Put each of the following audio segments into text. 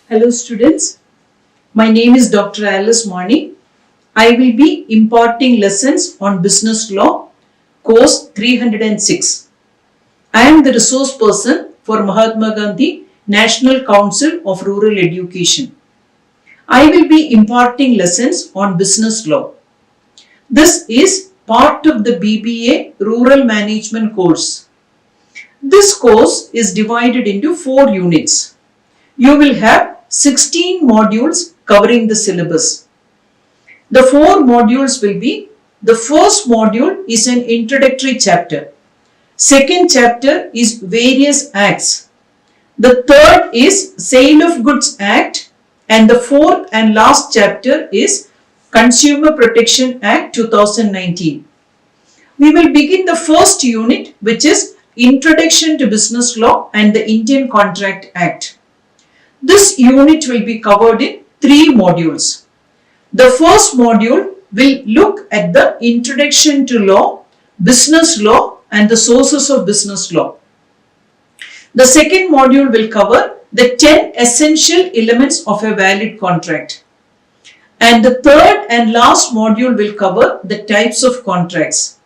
Hello students, my name is Dr. Alice Mani. I will be imparting lessons on business law, course 306. I am the resource person for Mahatma Gandhi National Council of Rural Education. I will be imparting lessons on business law. This is part of the BBA Rural Management course. This course is divided into 4 units. You will have 16 modules covering the syllabus. The 4 modules will be, the first module is an introductory chapter. Second chapter is various acts. The third is Sale of Goods Act, and the fourth and last chapter is Consumer Protection Act 2019. We will begin the first unit, which is Introduction to Business Law and the Indian Contract Act. This unit will be covered in 3 modules. The first module will look at the introduction to law, business law, and the sources of business law. The second module will cover the 10 essential elements of a valid contract. And the third and last module will cover the types of contracts.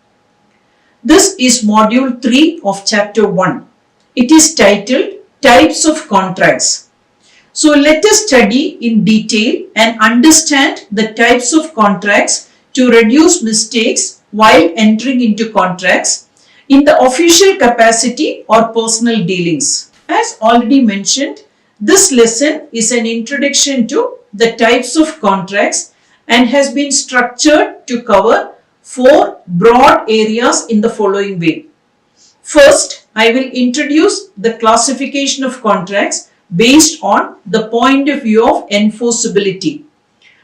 This is module 3 of chapter 1. It is titled Types of Contracts. So let us study in detail and understand the types of contracts to reduce mistakes while entering into contracts in the official capacity or personal dealings. As already mentioned, this lesson is an introduction to the types of contracts and has been structured to cover 4 broad areas in the following way. First, I will introduce the classification of contracts based on the point of view of enforceability.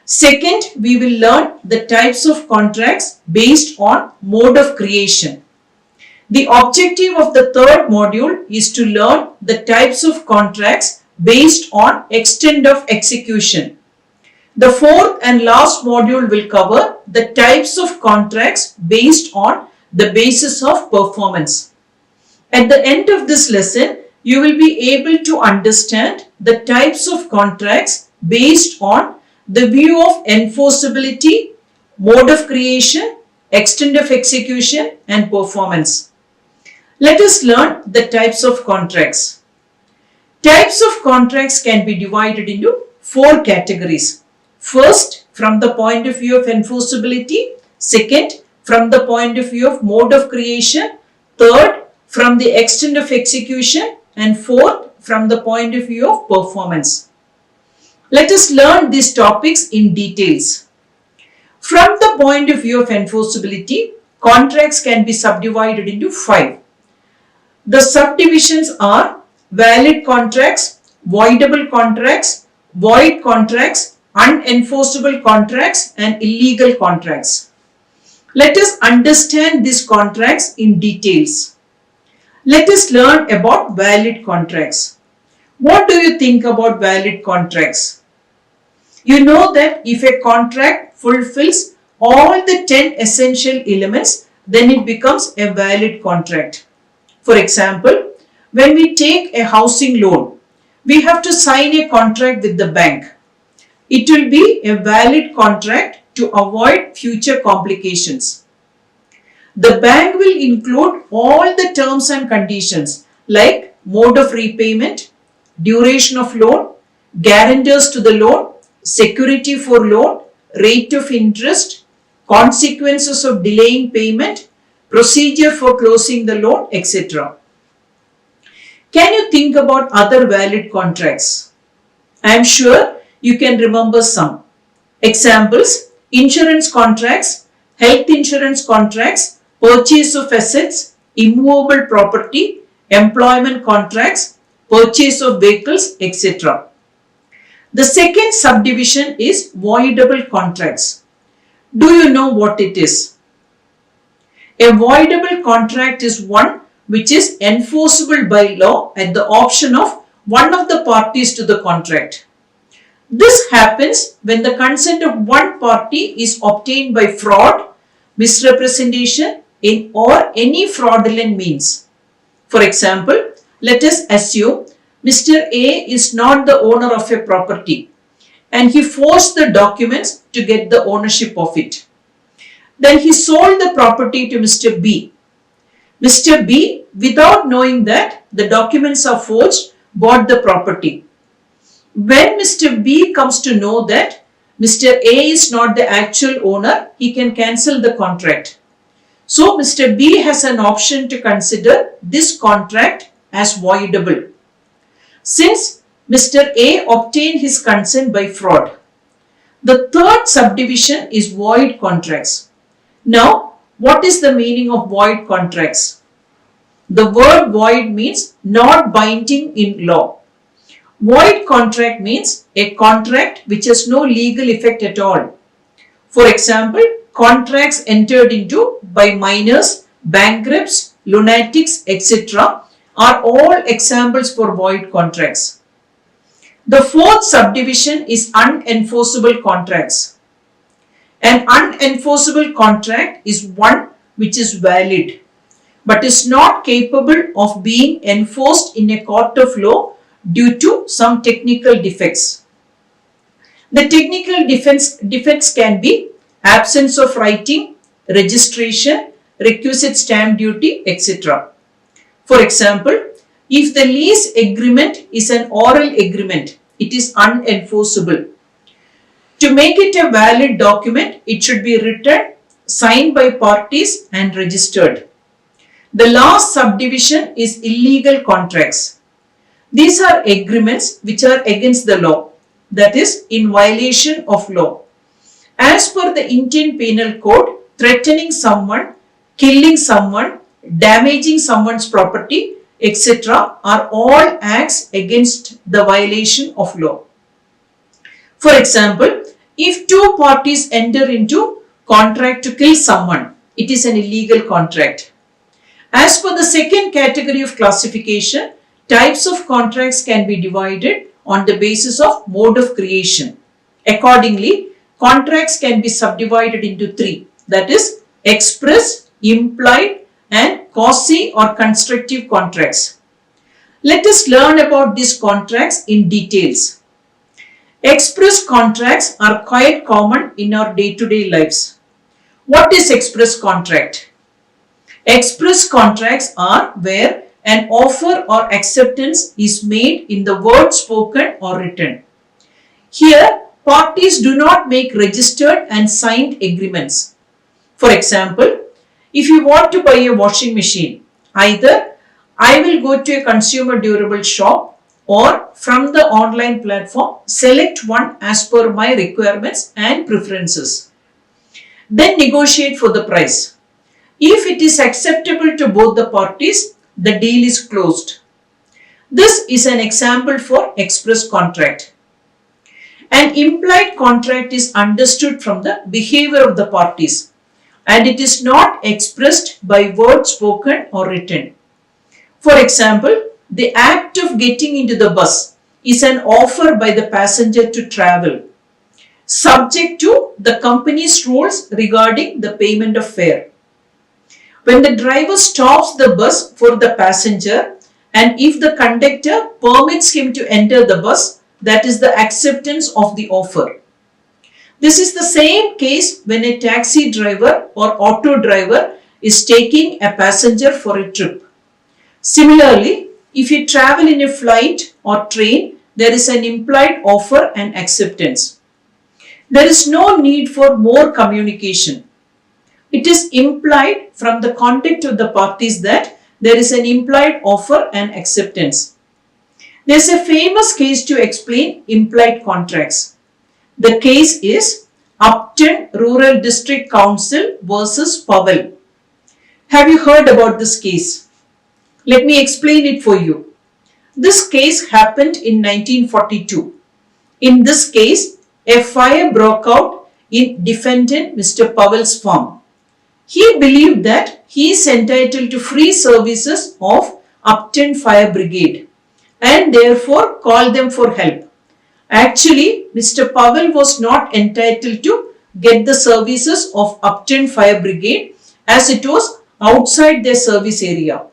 Second, we will learn the types of contracts based on mode of creation. The objective of the third module is to learn the types of contracts based on extent of execution. The fourth and last module will cover the types of contracts based on the basis of performance. At the end of this lesson, you will be able to understand the types of contracts based on the view of enforceability, mode of creation, extent of execution, and performance. Let us learn the types of contracts. Types of contracts can be divided into 4 categories. First, from the point of view of enforceability. Second, from the point of view of mode of creation. Third, from the extent of execution. And fourth, from the point of view of performance. Let us learn these topics in details. From the point of view of enforceability, contracts can be subdivided into 5. The subdivisions are valid contracts, voidable contracts, void contracts, unenforceable contracts, and illegal contracts. Let us understand these contracts in details. Let us learn about valid contracts. What do you think about valid contracts? You know that if a contract fulfills all the 10 essential elements, then it becomes a valid contract. For example, when we take a housing loan, we have to sign a contract with the bank. It will be a valid contract to avoid future complications. The bank will include all the terms and conditions like mode of repayment, duration of loan, guarantors to the loan, security for loan, rate of interest, consequences of delaying payment, procedure for closing the loan, etc. Can you think about other valid contracts? I am sure you can remember some. Examples: insurance contracts, health insurance contracts, purchase of assets, immovable property, employment contracts, purchase of vehicles, etc. The second subdivision is voidable contracts. Do you know what it is? A voidable contract is one which is enforceable by law at the option of one of the parties to the contract. This happens when the consent of one party is obtained by fraud, misrepresentation, or any fraudulent means. For example, let us assume Mr. A is not the owner of a property and he forged the documents to get the ownership of it. Then he sold the property to Mr. B. Mr. B, without knowing that the documents are forged, bought the property. When Mr. B comes to know that Mr. A is not the actual owner, he can cancel the contract. So Mr. B has an option to consider this contract as voidable. Since Mr. A obtained his consent by fraud. The third subdivision is void contracts. Now, what is the meaning of void contracts? The word void means not binding in law. Void contract means a contract which has no legal effect at all. For example, contracts entered into by minors, bankrupts, lunatics, etc. are all examples for void contracts. The fourth subdivision is unenforceable contracts. An unenforceable contract is one which is valid but is not capable of being enforced in a court of law due to some technical defects. The technical defects can be absence of writing, registration, requisite stamp duty, etc. For example, if the lease agreement is an oral agreement, it is unenforceable. To make it a valid document, it should be written, signed by parties and registered. The last subdivision is illegal contracts. These are agreements which are against the law, that is, in violation of law. As per the Indian Penal Code, threatening someone, killing someone, damaging someone's property, etc. are all acts against the violation of law. For example, if two parties enter into contract to kill someone, it is an illegal contract. As per the second category of classification, types of contracts can be divided on the basis of mode of creation. Accordingly, contracts can be subdivided into three, that is, express, implied, and quasi or constructive contracts. Let us learn about these contracts in details. Express contracts are quite common in our day-to-day lives. What is express contract? Express contracts are where an offer or acceptance is made in the word spoken or written. Here, parties do not make registered and signed agreements. For example, if you want to buy a washing machine, either I will go to a consumer durable shop or from the online platform select one as per my requirements and preferences. Then negotiate for the price. If it is acceptable to both the parties, the deal is closed. This is an example for express contract. An implied contract is understood from the behavior of the parties and it is not expressed by words spoken or written. For example, the act of getting into the bus is an offer by the passenger to travel, subject to the company's rules regarding the payment of fare. When the driver stops the bus for the passenger and if the conductor permits him to enter the bus, that is the acceptance of the offer. This is the same case when a taxi driver or auto driver is taking a passenger for a trip. Similarly, if you travel in a flight or train, there is an implied offer and acceptance. There is no need for more communication. It is implied from the conduct of the parties that there is an implied offer and acceptance. There is a famous case to explain implied contracts. The case is Upton Rural District Council versus Powell. Have you heard about this case? Let me explain it for you. This case happened in 1942. In this case, a fire broke out in defendant Mr. Powell's farm. He believed that he is entitled to free services of Upton Fire Brigade and therefore called them for help. Actually, Mr. Powell was not entitled to get the services of Upton Fire Brigade as it was outside their service area.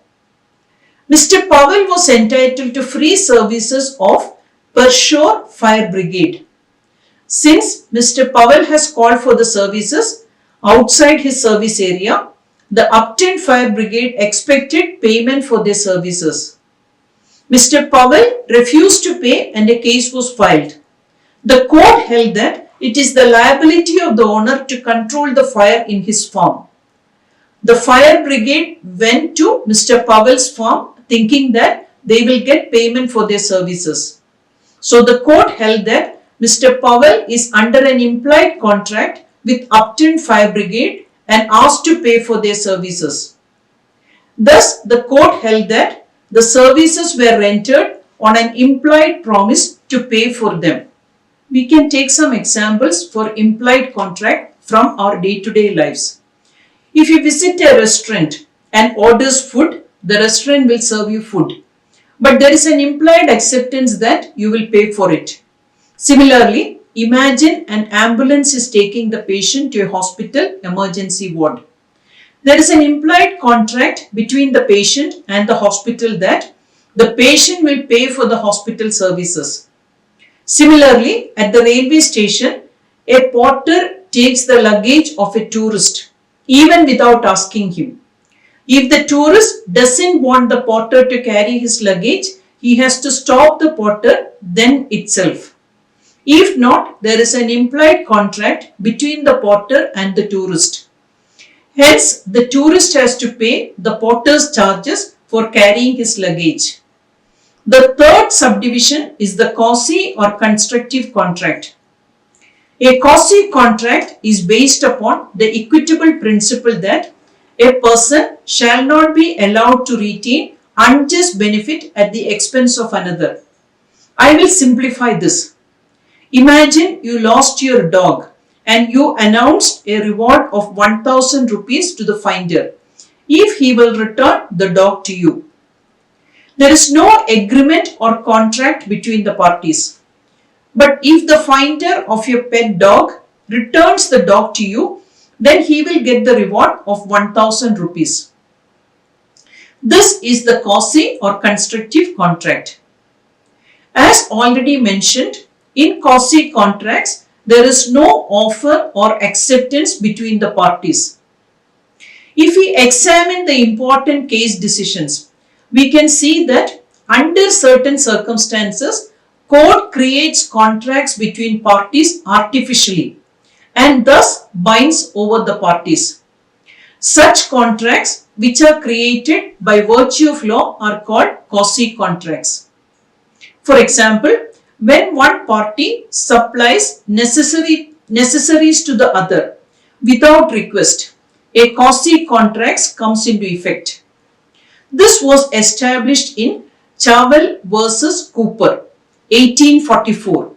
Mr. Powell was entitled to free services of Pershore Fire Brigade. Since Mr. Powell has called for the services outside his service area, the Upton Fire Brigade expected payment for their services. Mr. Powell refused to pay and a case was filed. The court held that it is the liability of the owner to control the fire in his farm. The fire brigade went to Mr. Powell's farm thinking that they will get payment for their services. So the court held that Mr. Powell is under an implied contract with Upton Fire Brigade and asked to pay for their services. Thus, the court held that the services were rendered on an implied promise to pay for them. We can take some examples for implied contract from our day-to-day lives. If you visit a restaurant and orders food, the restaurant will serve you food. But there is an implied acceptance that you will pay for it. Similarly, imagine an ambulance is taking the patient to a hospital emergency ward. There is an implied contract between the patient and the hospital that the patient will pay for the hospital services. Similarly, at the railway station, a porter takes the luggage of a tourist even without asking him. If the tourist doesn't want the porter to carry his luggage, he has to stop the porter then itself. If not, there is an implied contract between the porter and the tourist. Hence, the tourist has to pay the porter's charges for carrying his luggage. The third subdivision is the quasi or constructive contract. A quasi contract is based upon the equitable principle that a person shall not be allowed to retain unjust benefit at the expense of another. I will simplify this. Imagine you lost your dog and you announced a reward of 1000 rupees to the finder if he will return the dog to you. There is no agreement or contract between the parties. But if the finder of your pet dog returns the dog to you, then he will get the reward of 1000 rupees. This is the quasi or constructive contract. As already mentioned, in quasi contracts, there is no offer or acceptance between the parties. If we examine the important case decisions, we can see that under certain circumstances, court creates contracts between parties artificially and thus binds over the parties. Such contracts which are created by virtue of law are called quasi contracts. For example, when one party supplies necessaries to the other without request, a quasi contract comes into effect. This was established in Chawla versus Cooper, 1844.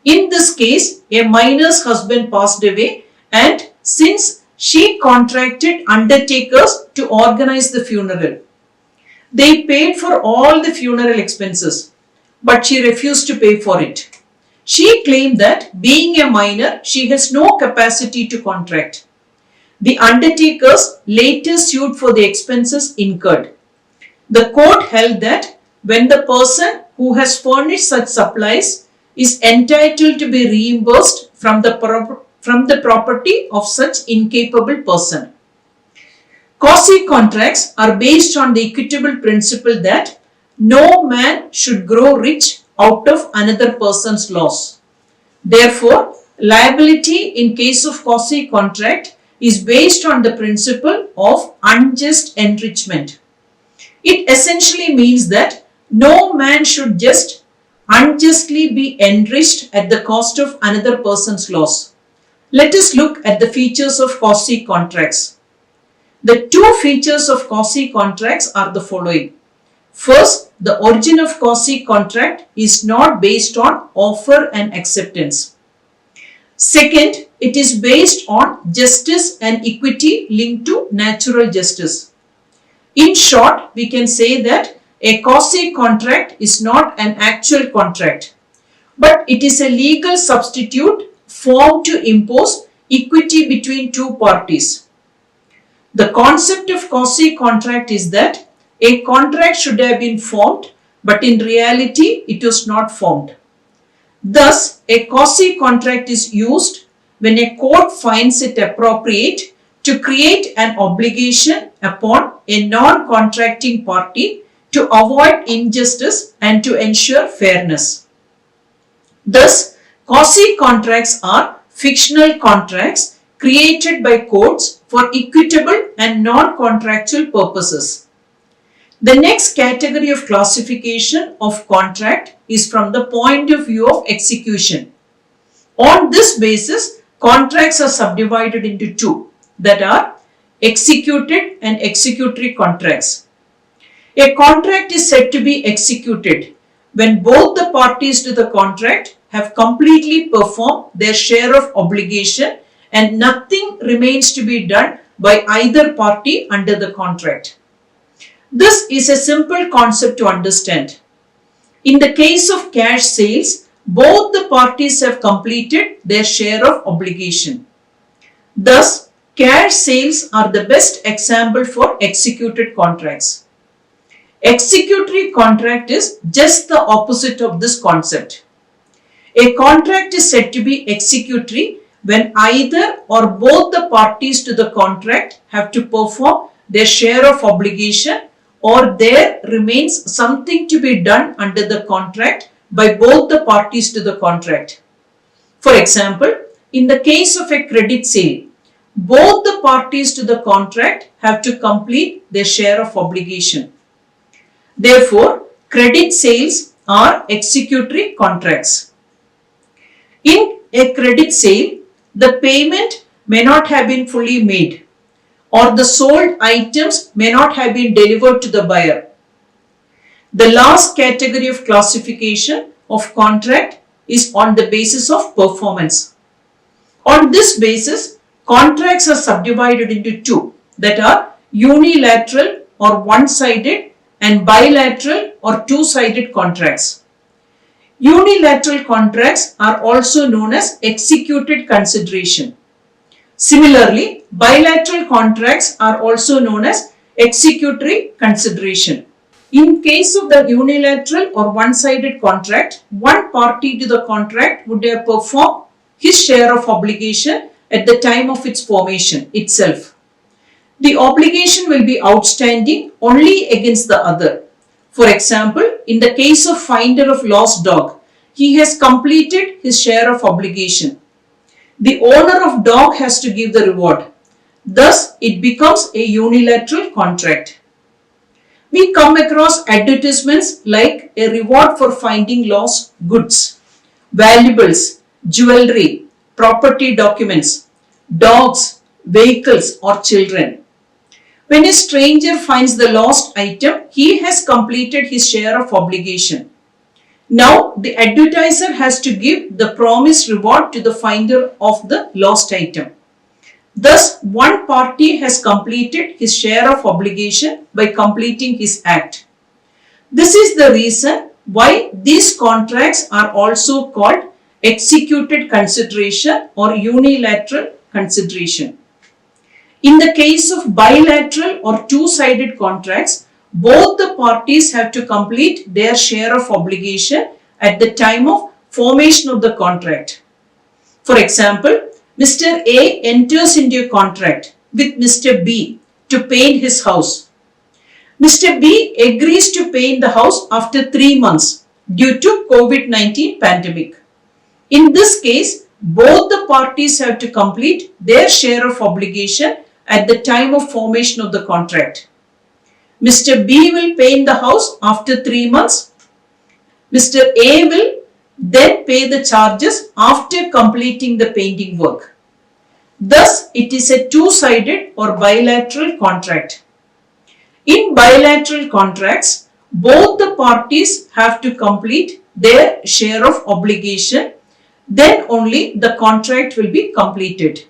In this case, a miner's husband passed away, and since she contracted undertakers to organize the funeral, they paid for all the funeral expenses, but she refused to pay for it. She claimed that being a minor, she has no capacity to contract. The undertakers later sued for the expenses incurred. The court held that when the person who has furnished such supplies is entitled to be reimbursed from the property of such incapable person. Quasi contracts are based on the equitable principle that no man should grow rich out of another person's loss. Therefore, liability in case of quasi contract is based on the principle of unjust enrichment. It essentially means that no man should just unjustly be enriched at the cost of another person's loss. Let us look at the features of quasi contracts. The two features of quasi contracts are the following. First, the origin of quasi contract is not based on offer and acceptance. Second, it is based on justice and equity linked to natural justice. In short, we can say that a quasi contract is not an actual contract, but it is a legal substitute formed to impose equity between two parties. The concept of quasi contract is that a contract should have been formed, but in reality it was not formed. Thus, a quasi-contract is used when a court finds it appropriate to create an obligation upon a non-contracting party to avoid injustice and to ensure fairness. Thus, quasi-contracts are fictional contracts created by courts for equitable and non-contractual purposes. The next category of classification of contract is from the point of view of execution. On this basis, contracts are subdivided into two, that are executed and executory contracts. A contract is said to be executed when both the parties to the contract have completely performed their share of obligation and nothing remains to be done by either party under the contract. This is a simple concept to understand. In the case of cash sales, both the parties have completed their share of obligation. Thus, cash sales are the best example for executed contracts. Executory contract is just the opposite of this concept. A contract is said to be executory when either or both the parties to the contract have to perform their share of obligation or there remains something to be done under the contract by both the parties to the contract. For example, in the case of a credit sale, both the parties to the contract have to complete their share of obligation. Therefore, credit sales are executory contracts. In a credit sale, the payment may not have been fully made, or the sold items may not have been delivered to the buyer. The last category of classification of contract is on the basis of performance. On this basis, contracts are subdivided into two, that are unilateral or one-sided and bilateral or two-sided contracts. Unilateral contracts are also known as executed consideration. Similarly, bilateral contracts are also known as executory consideration. In case of the unilateral or one-sided contract, one party to the contract would have performed his share of obligation at the time of its formation itself. The obligation will be outstanding only against the other. For example, in the case of finder of lost dog, he has completed his share of obligation. The owner of dog has to give the reward. Thus, it becomes a unilateral contract. We come across advertisements like a reward for finding lost goods, valuables, jewelry, property documents, dogs, vehicles or children. When a stranger finds the lost item, he has completed his share of obligation. Now, the advertiser has to give the promised reward to the finder of the lost item. Thus, one party has completed his share of obligation by completing his act. This is the reason why these contracts are also called executed consideration or unilateral consideration. In the case of bilateral or two-sided contracts, both the parties have to complete their share of obligation at the time of formation of the contract. For example, Mr. A enters into a contract with Mr. B to paint his house. Mr. B agrees to paint the house after 3 months due to COVID-19 pandemic. In this case, both the parties have to complete their share of obligation at the time of formation of the contract. Mr. B will paint the house after 3 months. Mr. A will then pay the charges after completing the painting work. Thus, it is a two-sided or bilateral contract. In bilateral contracts, both the parties have to complete their share of obligation. Then only the contract will be completed.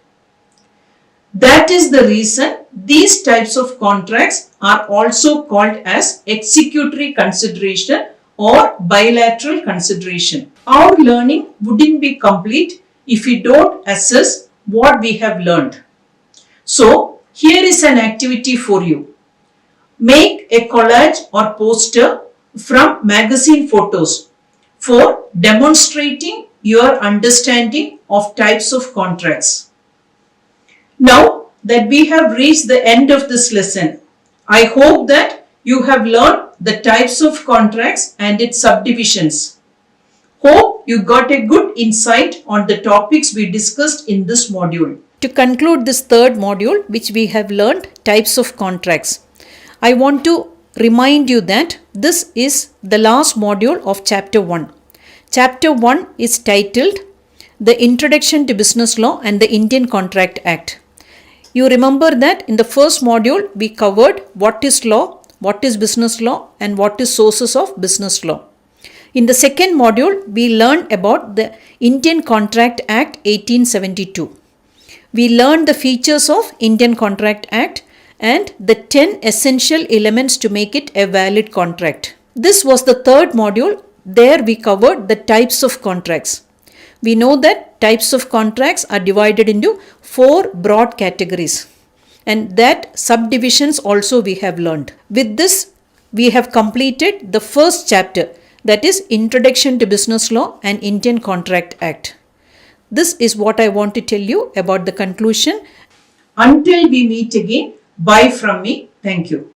That is the reason these types of contracts are also called as executory consideration or bilateral consideration. Our learning wouldn't be complete if we don't assess what we have learned. So, here is an activity for you. Make a collage or poster from magazine photos for demonstrating your understanding of types of contracts. Now that we have reached the end of this lesson, I hope that you have learned the types of contracts and its subdivisions. Hope you got a good insight on the topics we discussed in this module. To conclude this third module, which we have learned types of contracts, I want to remind you that this is the last module of Chapter 1. Chapter 1 is titled The Introduction to Business Law and the Indian Contract Act. You remember that in the first module we covered what is law, what is business law, and what is sources of business law. In the second module, we learned about the Indian Contract Act 1872. We learned the features of Indian Contract Act and the 10 essential elements to make it a valid contract. This was the third module. There we covered the types of contracts. We know that types of contracts are divided into 4 broad categories, and that subdivisions also we have learned. With this, we have completed the first chapter, that is Introduction to Business Law and Indian Contract Act. This is what I want to tell you about the conclusion. Until we meet again, bye from me. Thank you.